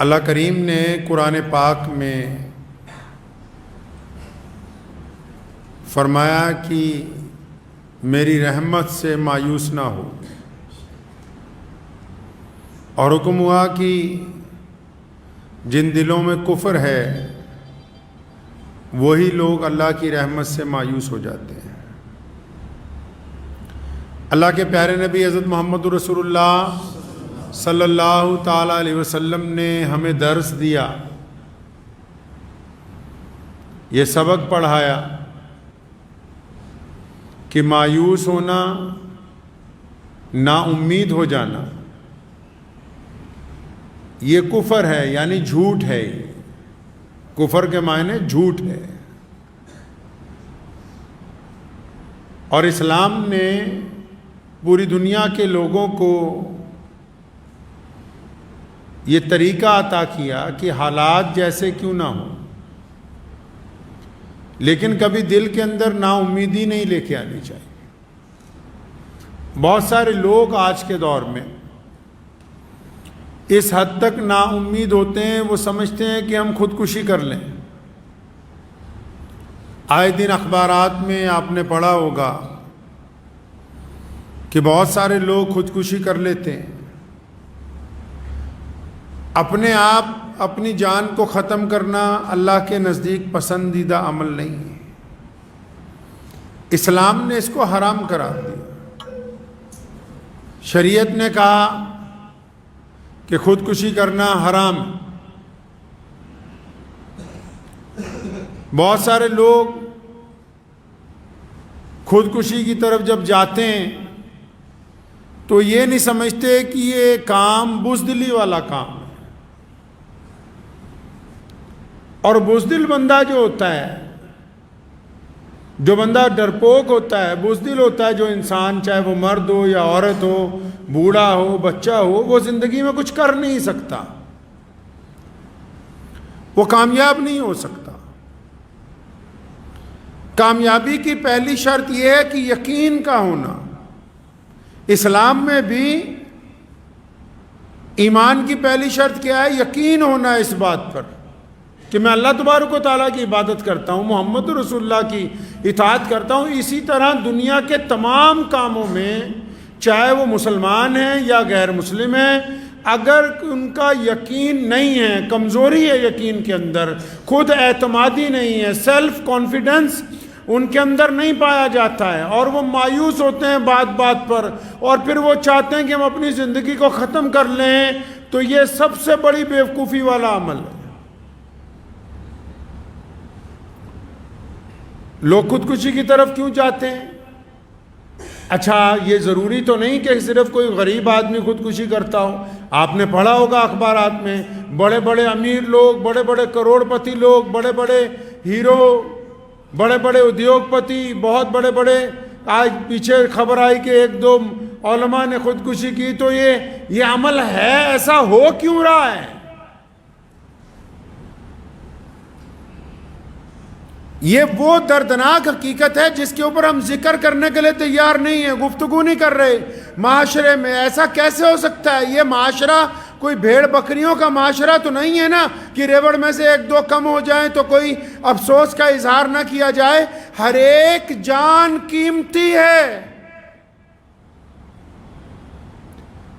اللہ کریم نے قرآن پاک میں فرمایا کہ میری رحمت سے مایوس نہ ہو، اور حکم ہوا کہ جن دلوں میں کفر ہے وہی لوگ اللہ کی رحمت سے مایوس ہو جاتے ہیں۔ اللہ کے پیارے نبی حضرت محمد رسول اللہ صلی اللہ تعالیٰ علیہ وسلم نے ہمیں درس دیا، یہ سبق پڑھایا کہ مایوس ہونا، نا امید ہو جانا، یہ کفر ہے، یعنی جھوٹ ہے۔ کفر کے معنی جھوٹ ہے، اور اسلام نے پوری دنیا کے لوگوں کو یہ طریقہ عطا کیا کہ حالات جیسے کیوں نہ ہوں، لیکن کبھی دل کے اندر نا امیدی نہیں لے کے آنی چاہیے۔ بہت سارے لوگ آج کے دور میں اس حد تک نا امید ہوتے ہیں، وہ سمجھتے ہیں کہ ہم خودکشی کر لیں۔ آئے دن اخبارات میں آپ نے پڑھا ہوگا کہ بہت سارے لوگ خودکشی کر لیتے ہیں۔ اپنے آپ اپنی جان کو ختم کرنا اللہ کے نزدیک پسندیدہ عمل نہیں ہے، اسلام نے اس کو حرام قرار دیا۔ شریعت نے کہا کہ خودکشی کرنا حرام ہے۔ بہت سارے لوگ خودکشی کی طرف جب جاتے ہیں تو یہ نہیں سمجھتے کہ یہ کام بزدلی والا کام ہے، اور بزدل بندہ جو ہوتا ہے، جو بندہ ڈرپوک ہوتا ہے، بزدل ہوتا ہے جو انسان، چاہے وہ مرد ہو یا عورت ہو، بوڑھا ہو بچہ ہو، وہ زندگی میں کچھ کر نہیں سکتا، وہ کامیاب نہیں ہو سکتا۔ کامیابی کی پہلی شرط یہ ہے کہ یقین کا ہونا۔ اسلام میں بھی ایمان کی پہلی شرط کیا ہے؟ یقین ہونا اس بات پر کہ میں اللہ تبارک و تعالیٰ کی عبادت کرتا ہوں، محمد رسول اللہ کی اطاعت کرتا ہوں۔ اسی طرح دنیا کے تمام کاموں میں، چاہے وہ مسلمان ہیں یا غیر مسلم ہیں، اگر ان کا یقین نہیں ہے، کمزوری ہے یقین کے اندر، خود اعتمادی نہیں ہے، سیلف کانفیڈنس ان کے اندر نہیں پایا جاتا ہے، اور وہ مایوس ہوتے ہیں بات بات پر، اور پھر وہ چاہتے ہیں کہ ہم اپنی زندگی کو ختم کر لیں، تو یہ سب سے بڑی بیوقوفی والا عمل ہے۔ لوگ خودکشی کی طرف کیوں جاتے ہیں؟ اچھا، یہ ضروری تو نہیں کہ صرف کوئی غریب آدمی خودکشی کرتا ہو۔ آپ نے پڑھا ہوگا اخبارات میں، بڑے بڑے امیر لوگ، بڑے بڑے کروڑ پتی لوگ، بڑے بڑے ہیرو، بڑے بڑے ادیوگ پتی، بہت بڑے بڑے، آج پیچھے خبر آئی کہ ایک دو علماء نے خودکشی کی۔ تو یہ عمل ہے، ایسا ہو کیوں رہا ہے؟ یہ وہ دردناک حقیقت ہے جس کے اوپر ہم ذکر کرنے کے لیے تیار نہیں ہیں، گفتگو نہیں کر رہے۔ معاشرے میں ایسا کیسے ہو سکتا ہے؟ یہ معاشرہ کوئی بھیڑ بکریوں کا معاشرہ تو نہیں ہے نا کہ ریوڑ میں سے ایک دو کم ہو جائیں تو کوئی افسوس کا اظہار نہ کیا جائے۔ ہر ایک جان قیمتی ہے۔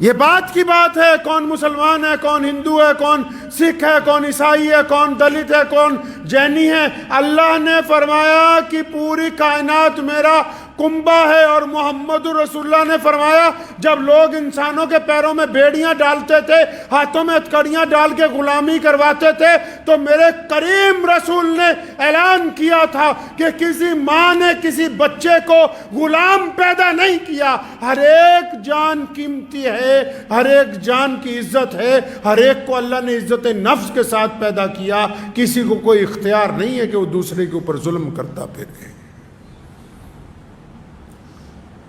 یہ بات کی بات ہے، کون مسلمان ہے، کون ہندو ہے، کون سکھ ہے، کون عیسائی ہے، کون دلت ہے، کون جینی ہے۔ اللہ نے فرمایا کہ پوری کائنات میرا کنبہ ہے، اور محمد رسول اللہ نے فرمایا جب لوگ انسانوں کے پیروں میں بیڑیاں ڈالتے تھے، ہاتھوں میں ہتھکڑیاں ڈال کے غلامی کرواتے تھے، تو میرے کریم رسول نے اعلان کیا تھا کہ کسی ماں نے کسی بچے کو غلام پیدا نہیں کیا۔ ہر ایک جان قیمتی ہے، ہر ایک جان کی عزت ہے، ہر ایک کو اللہ نے عزت نفس کے ساتھ پیدا کیا۔ کسی کو کوئی اختیار نہیں ہے کہ وہ دوسرے کے اوپر ظلم کرتا پھرے۔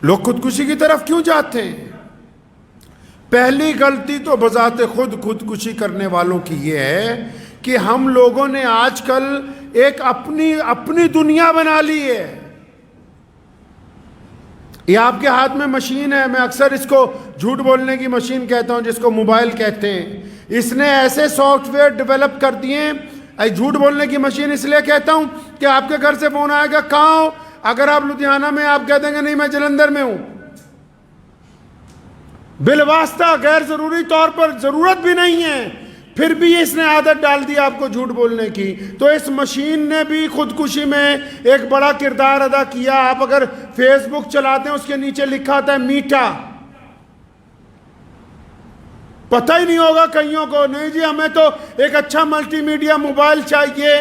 لوگ خودکشی کی طرف کیوں جاتے ہیں؟ پہلی غلطی تو بذات خود خودکشی کرنے والوں کی یہ ہے کہ ہم لوگوں نے آج کل ایک اپنی دنیا بنا لی ہے۔ یہ آپ کے ہاتھ میں مشین ہے، میں اکثر اس کو جھوٹ بولنے کی مشین کہتا ہوں، جس کو موبائل کہتے ہیں۔ اس نے ایسے سافٹ ویئر ڈیولپ کر دیے. جھوٹ بولنے کی مشین اس لیے کہتا ہوں کہ آپ کے گھر سے فون آئے گا کہاں ہو, اگر آپ لدھیانہ میں, آپ کہہ دیں گے نہیں میں جلندھر میں ہوں, بالواسطہ غیر ضروری طور پر, ضرورت بھی نہیں ہے, پھر بھی اس نے عادت ڈال دی آپ کو جھوٹ بولنے کی. تو اس مشین نے بھی خودکشی میں ایک بڑا کردار ادا کیا. آپ اگر فیس بک چلاتے ہیں اس کے نیچے لکھا آتا ہے میٹا, پتہ ہی نہیں ہوگا کئیوں کو, نہیں جی ہمیں تو ایک اچھا ملٹی میڈیا موبائل چاہیے,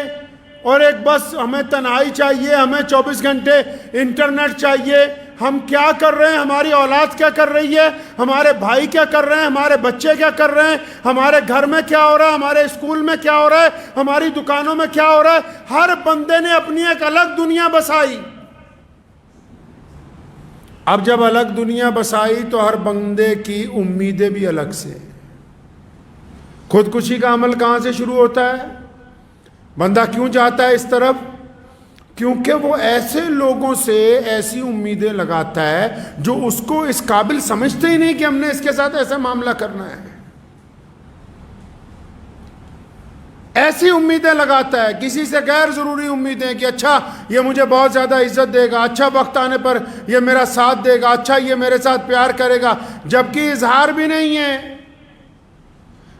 اور ایک بس ہمیں تنہائی چاہیے, ہمیں 24 گھنٹے انٹرنیٹ چاہیے. ہم کیا کر رہے ہیں, ہماری اولاد کیا کر رہی ہے, ہمارے بھائی کیا کر رہے ہیں, ہمارے بچے کیا کر رہے ہیں, ہمارے گھر میں کیا ہو رہا ہے, ہمارے اسکول میں کیا ہو رہا ہے, ہماری دکانوں میں کیا ہو رہا ہے. ہر بندے نے اپنی ایک الگ دنیا بسائی. اب جب الگ دنیا بسائی تو ہر بندے کی امیدیں بھی الگ سے. خودکشی کا عمل کہاں سے شروع ہوتا ہے, بندہ کیوں جاتا ہے اس طرف, کیونکہ وہ ایسے لوگوں سے ایسی امیدیں لگاتا ہے جو اس کو اس قابل سمجھتے ہی نہیں کہ ہم نے اس کے ساتھ ایسا معاملہ کرنا ہے. ایسی امیدیں لگاتا ہے, کسی سے غیر ضروری امیدیں کہ اچھا یہ مجھے بہت زیادہ عزت دے گا, اچھا وقت آنے پر یہ میرا ساتھ دے گا, اچھا یہ میرے ساتھ پیار کرے گا, جبکہ اظہار بھی نہیں ہے,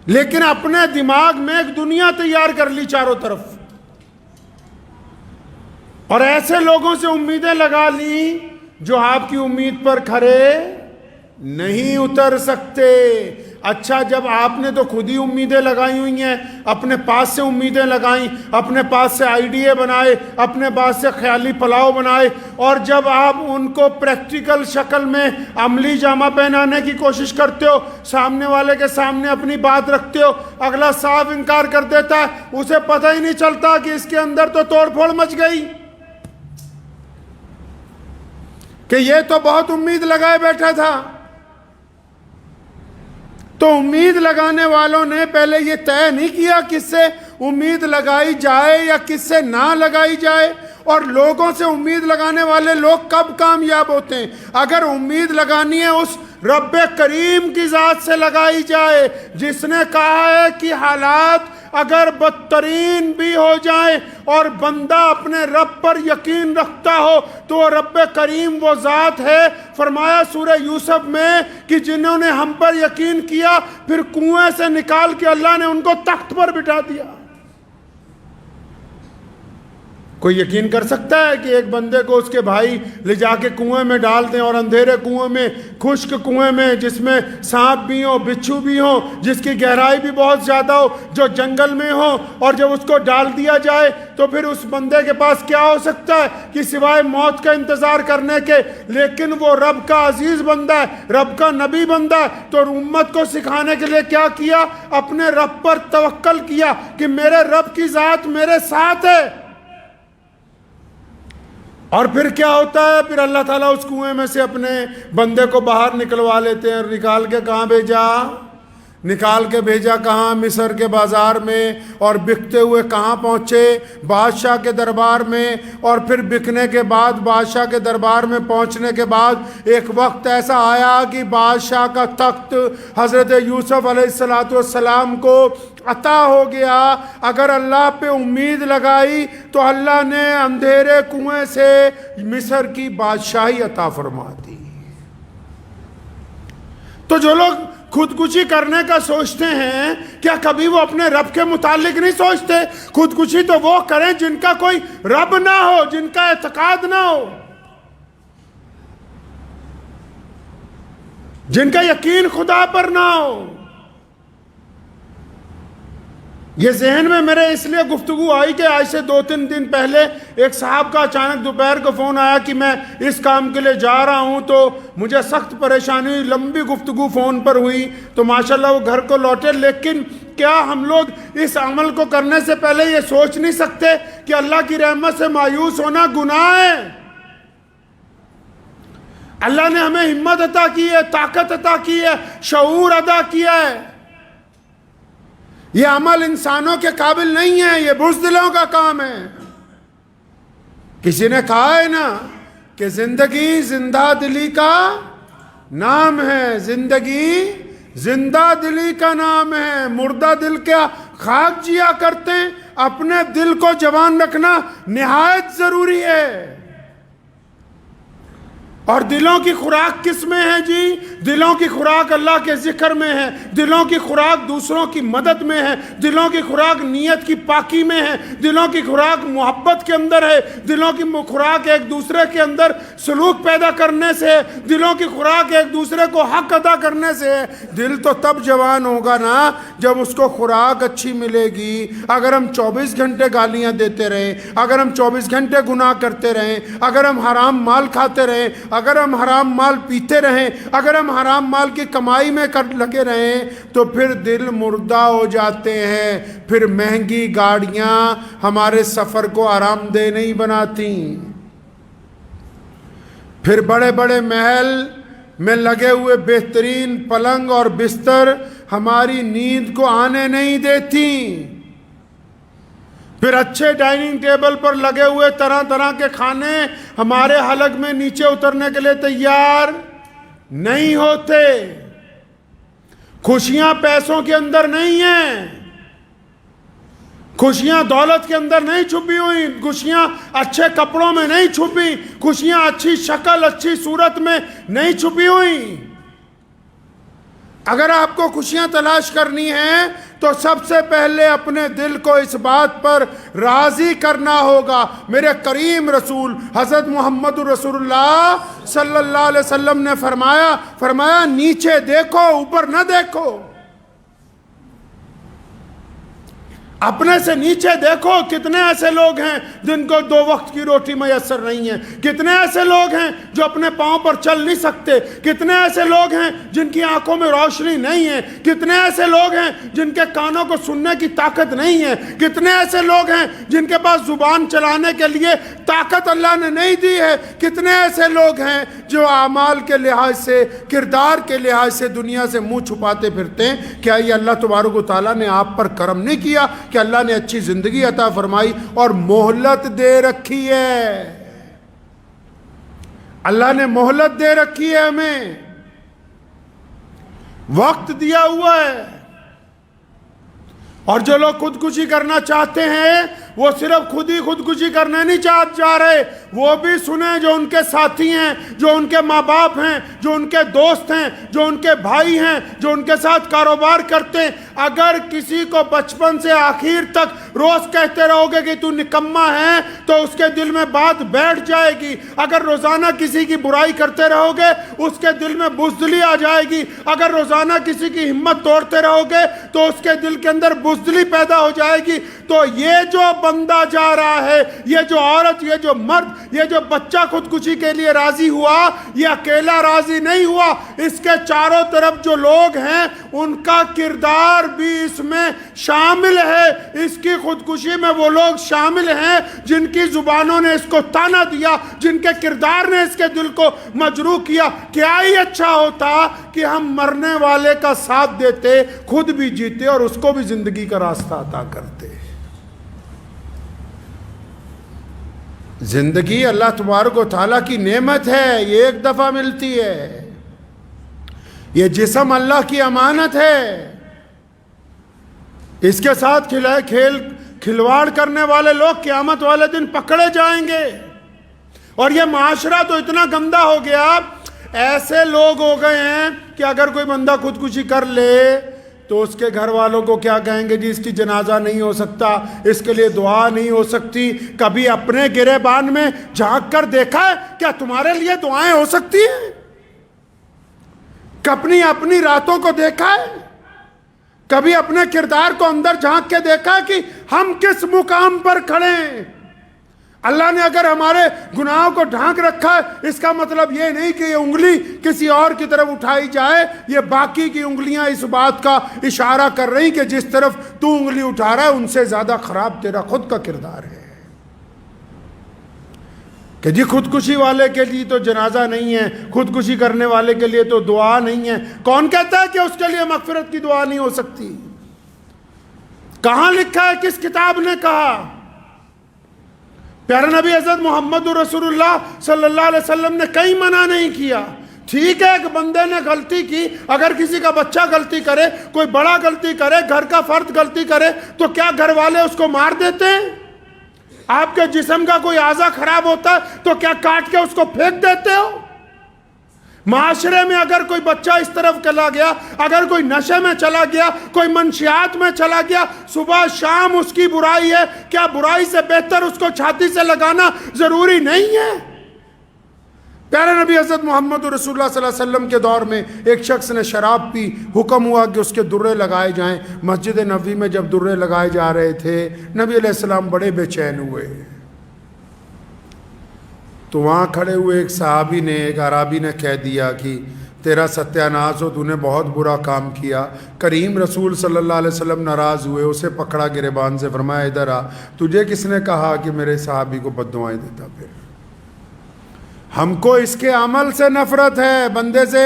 لیکن اپنے دماغ میں ایک دنیا تیار کر لی چاروں طرف, اور ایسے لوگوں سے امیدیں لگا لی جو آپ کی امید پر کھرے نہیں اتر سکتے. اچھا جب آپ نے تو خود ہی امیدیں لگائی ہوئی ہیں, اپنے پاس سے امیدیں لگائیں, اپنے پاس سے آئیڈیا بنائے, اپنے پاس سے خیالی پلاؤ بنائے, اور جب آپ ان کو پریکٹیکل شکل میں عملی جامہ پہنانے کی کوشش کرتے ہو, سامنے والے کے سامنے اپنی بات رکھتے ہو, اگلا صاف انکار کر دیتا ہے, اسے پتہ ہی نہیں چلتا کہ اس کے اندر تو توڑ پھوڑ مچ گئی, کہ یہ تو بہت امید لگائے بیٹھا تھا. تو امید لگانے والوں نے پہلے یہ طے نہیں کیا کس سے امید لگائی جائے یا کس سے نہ لگائی جائے, اور لوگوں سے امید لگانے والے لوگ کب کامیاب ہوتے ہیں, اگر امید لگانی ہے اس رب کریم کی ذات سے لگائی جائے جس نے کہا ہے کہ حالات اگر بدترین بھی ہو جائیں اور بندہ اپنے رب پر یقین رکھتا ہو تو رب کریم وہ ذات ہے. فرمایا سورہ یوسف میں کہ جنہوں نے ہم پر یقین کیا پھر کنویں سے نکال کے اللہ نے ان کو تخت پر بٹھا دیا. کوئی یقین کر سکتا ہے کہ ایک بندے کو اس کے بھائی لے جا کے کنویں میں ڈال دیں, اور اندھیرے کنویں میں, خشک کنویں میں, جس میں سانپ بھی ہو, بچھو بھی ہو, جس کی گہرائی بھی بہت زیادہ ہو, جو جنگل میں ہو, اور جب اس کو ڈال دیا جائے تو پھر اس بندے کے پاس کیا ہو سکتا ہے کہ سوائے موت کا انتظار کرنے کے. لیکن وہ رب کا عزیز بندہ ہے, رب کا نبی بندہ ہے, تو امت کو سکھانے کے لیے کیا کیا, اپنے رب پر توکل کیا کہ میرے رب کی ذات میرے ساتھ ہے. اور پھر کیا ہوتا ہے, پھر اللہ تعالیٰ اس کنویں میں سے اپنے بندے کو باہر نکلوا لیتے ہیں, اور نکال کے کہاں بھیجا, نکال کے بھیجا کہاں, مصر کے بازار میں, اور بکتے ہوئے کہاں پہنچے, بادشاہ کے دربار میں. اور پھر بکنے کے بعد بادشاہ کے دربار میں پہنچنے کے بعد ایک وقت ایسا آیا کہ بادشاہ کا تخت حضرت یوسف علیہ السلام کو عطا ہو گیا. اگر اللہ پہ امید لگائی تو اللہ نے اندھیرے کنویں سے مصر کی بادشاہی عطا فرما دی. تو جو لوگ خودکشی کرنے کا سوچتے ہیں, کیا کبھی وہ اپنے رب کے متعلق نہیں سوچتے؟ خودکشی تو وہ کریں جن کا کوئی رب نہ ہو, جن کا اعتقاد نہ ہو, جن کا یقین خدا پر نہ ہو. یہ ذہن میں میرے اس لیے گفتگو آئی کہ آج سے 2-3 دن پہلے ایک صاحب کا اچانک دوپہر کو فون آیا کہ میں اس کام کے لیے جا رہا ہوں, تو مجھے سخت پریشانی ہوئی, لمبی گفتگو فون پر ہوئی, تو ماشاءاللہ وہ گھر کو لوٹے. لیکن کیا ہم لوگ اس عمل کو کرنے سے پہلے یہ سوچ نہیں سکتے کہ اللہ کی رحمت سے مایوس ہونا گناہ ہے؟ اللہ نے ہمیں ہمت عطا کی ہے, طاقت عطا کی ہے, شعور عطا کیا ہے. یہ عمل انسانوں کے قابل نہیں ہے, یہ بزدلوں کا کام ہے. کسی نے کہا ہے نا کہ زندگی زندہ دلی کا نام ہے, زندگی زندہ دلی کا نام ہے، مردہ دل کیا خاک جیا کرتے ہیں۔ اپنے دل کو جوان رکھنا نہایت ضروری ہے۔ اور دلوں کی خوراک کس میں ہے جی؟ دلوں کی خوراک اللہ کے ذکر میں ہے، دلوں کی خوراک دوسروں کی مدد میں ہے، دلوں کی خوراک نیت کی پاکی میں ہے، دلوں کی خوراک محبت کے اندر ہے، دلوں کی خوراک ایک دوسرے کے اندر سلوک پیدا کرنے سے ہے، دلوں کی خوراک ایک دوسرے کو حق ادا کرنے سے ہے۔ دل تو تب جوان ہوگا نا جب اس کو خوراک اچھی ملے گی۔ اگر ہم 24 گھنٹے گالیاں دیتے رہیں، اگر ہم 24 گھنٹے گناہ کرتے رہیں، اگر ہم حرام مال کھاتے رہیں، اگر ہم حرام مال پیتے رہیں، اگر ہم حرام مال کی کمائی میں لگے رہیں، تو پھر دل مردہ ہو جاتے ہیں۔ پھر مہنگی گاڑیاں ہمارے سفر کو آرام دہ نہیں بناتی، پھر بڑے بڑے محل میں لگے ہوئے بہترین پلنگ اور بستر ہماری نیند کو آنے نہیں دیتی، پھر اچھے ڈائننگ ٹیبل پر لگے ہوئے طرح طرح کے کھانے ہمارے حلق میں نیچے اترنے کے لیے تیار نہیں ہوتے۔ خوشیاں پیسوں کے اندر نہیں ہیں، خوشیاں دولت کے اندر نہیں چھپی ہوئی، خوشیاں اچھے کپڑوں میں نہیں چھپی، خوشیاں اچھی شکل اچھی صورت میں نہیں چھپی ہوئی۔ اگر آپ کو خوشیاں تلاش کرنی ہیں تو سب سے پہلے اپنے دل کو اس بات پر راضی کرنا ہوگا۔ میرے کریم رسول حضرت محمد رسول اللہ صلی اللہ علیہ وسلم نے فرمایا نیچے دیکھو اوپر نہ دیکھو، اپنے سے نیچے دیکھو۔ کتنے ایسے لوگ ہیں جن کو 2 وقت کی روٹی میسر نہیں ہے، کتنے ایسے لوگ ہیں جو اپنے پاؤں پر چل نہیں سکتے، کتنے ایسے لوگ ہیں جن کی آنکھوں میں روشنی نہیں ہے، کتنے ایسے لوگ ہیں جن کے کانوں کو سننے کی طاقت نہیں ہے، کتنے ایسے لوگ ہیں جن کے پاس زبان چلانے کے لیے طاقت اللہ نے نہیں دی ہے، کتنے ایسے لوگ ہیں جو اعمال کے لحاظ سے کردار کے لحاظ سے دنیا سے منہ چھپاتے پھرتے ہیں۔ کیا یہ اللہ تبارک و تعالیٰ نے آپ پر کرم نہیں کیا کہ اللہ نے اچھی زندگی عطا فرمائی اور مہلت دے رکھی ہے؟ اللہ نے مہلت دے رکھی ہے، ہمیں وقت دیا ہوا ہے۔ اور جو لوگ خودکشی کرنا چاہتے ہیں وہ صرف خود ہی خودکشی کرنے نہیں چاہ رہے، وہ بھی سنیں جو ان کے ساتھی ہیں، جو ان کے ماں باپ ہیں، جو ان کے دوست ہیں، جو ان کے بھائی ہیں، جو ان کے ساتھ کاروبار کرتے ہیں۔ اگر کسی کو بچپن سے آخر تک روز کہتے رہو گے کہ تو نکما ہے تو اس کے دل میں بات بیٹھ جائے گی۔ اگر روزانہ کسی کی برائی کرتے رہو گے اس کے دل میں بزدلی آ جائے گی۔ اگر روزانہ کسی کی ہمت توڑتے رہو گے تو اس کے دل کے اندر بزدلی پیدا ہو جائے گی۔ تو یہ جو بندہ جا رہا ہے، یہ جو عورت، یہ جو مرد، یہ جو بچہ خودکشی کے لیے راضی ہوا، یہ اکیلا راضی نہیں ہوا، اس کے چاروں طرف جو لوگ ہیں ان کا کردار بھی اس میں شامل ہے۔ اس کی خودکشی میں وہ لوگ شامل ہیں جن کی زبانوں نے اس کو تانا دیا، جن کے کردار نے اس کے دل کو مجروح کیا۔ کیا ہی اچھا ہوتا کہ ہم مرنے والے کا ساتھ دیتے، خود بھی جیتے اور اس کو بھی زندگی کا راستہ عطا کرتے۔ زندگی اللہ تبارک و تعالیٰ کی نعمت ہے، یہ ایک دفعہ ملتی ہے۔ یہ جسم اللہ کی امانت ہے، اس کے ساتھ کھلواڑ کرنے والے لوگ قیامت والے دن پکڑے جائیں گے۔ اور یہ معاشرہ تو اتنا گندا ہو گیا، ایسے لوگ ہو گئے ہیں کہ اگر کوئی بندہ خودکشی کر لے تو اس کے گھر والوں کو کیا کہیں گے؟ جی اس کی جنازہ نہیں ہو سکتا، اس کے لیے دعا نہیں ہو سکتی۔ کبھی اپنے گریبان میں جھانک کر دیکھا ہے کیا تمہارے لیے دعائیں ہو سکتی ہیں؟ اپنی راتوں کو دیکھا ہے؟ کبھی اپنے کردار کو اندر جھانک کے دیکھا ہے کہ ہم کس مقام پر کھڑے ہیں؟ اللہ نے اگر ہمارے گناہوں کو ڈھانک رکھا ہے، اس کا مطلب یہ نہیں کہ یہ انگلی کسی اور کی طرف اٹھائی جائے، یہ باقی کی انگلیاں اس بات کا اشارہ کر رہی کہ جس طرف تو انگلی اٹھا رہا ہے ان سے زیادہ خراب تیرا خود کا کردار ہے۔ کہ جی خودکشی والے کے لیے تو جنازہ نہیں ہے، خودکشی کرنے والے کے لیے تو دعا نہیں ہے۔ کون کہتا ہے کہ اس کے لیے مغفرت کی دعا نہیں ہو سکتی؟ کہاں لکھا ہے؟ کس کتاب نے کہا؟ پیارے نبی حضرت محمد رسول اللہ صلی اللہ علیہ وسلم نے کہیں منع نہیں کیا، ٹھیک ہے کہ بندے نے غلطی کی، اگر کسی کا بچہ غلطی کرے، کوئی بڑا غلطی کرے، گھر کا فرد غلطی کرے، تو کیا گھر والے اس کو مار دیتے ہیں؟ آپ کے جسم کا کوئی اعضا خراب ہوتا ہے تو کیا کاٹ کے اس کو پھینک دیتے ہو؟ معاشرے میں اگر کوئی بچہ اس طرف چلا گیا، اگر کوئی نشے میں چلا گیا، کوئی منشیات میں چلا گیا، صبح شام اس کی برائی ہے، کیا برائی سے بہتر اس کو چھاتی سے لگانا ضروری نہیں ہے؟ پیارے نبی حضرت محمد رسول اللہ صلی اللہ علیہ وسلم کے دور میں ایک شخص نے شراب پی، حکم ہوا کہ اس کے درے لگائے جائیں۔ مسجد نبوی میں جب درے لگائے جا رہے تھے، نبی علیہ السلام بڑے بے چین ہوئے۔ تو وہاں کھڑے ہوئے ایک صحابی نے، ایک عرابی نے کہہ دیا کہ تیرا ستیہ ناش ہو، تو نے بہت برا کام کیا۔ کریم رسول صلی اللہ علیہ وسلم ناراض ہوئے، اسے پکڑا گریبان سے، فرمایا ادھر آ، تجھے کس نے کہا کہ میرے صحابی کو بد دعائیں دیتا؟ پھر ہم کو اس کے عمل سے نفرت ہے، بندے سے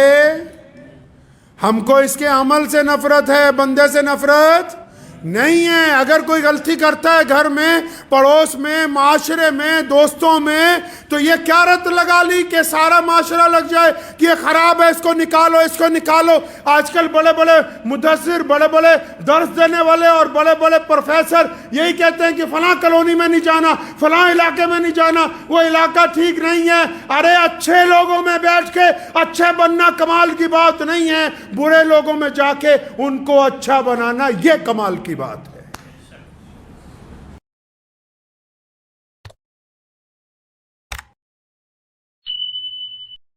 ہم کو اس کے عمل سے نفرت ہے، بندے سے نفرت نہیں ہے۔ اگر کوئی غلطی کرتا ہے گھر میں، پڑوس میں، معاشرے میں، دوستوں میں، تو یہ کیا رت لگا لی کہ سارا معاشرہ لگ جائے کہ یہ خراب ہے، اس کو نکالو، اس کو نکالو۔ آج کل بڑے بڑے مدثر، بڑے بڑے درس دینے والے اور بڑے بڑے پروفیسر یہی کہتے ہیں کہ فلاں کالونی میں نہیں جانا، فلاں علاقے میں نہیں جانا، وہ علاقہ ٹھیک نہیں ہے۔ ارے اچھے لوگوں میں بیٹھ کے اچھے بننا کمال کی بات نہیں ہے، برے لوگوں میں جا کے ان کو اچھا بنانا یہ کمال کی بات ہے۔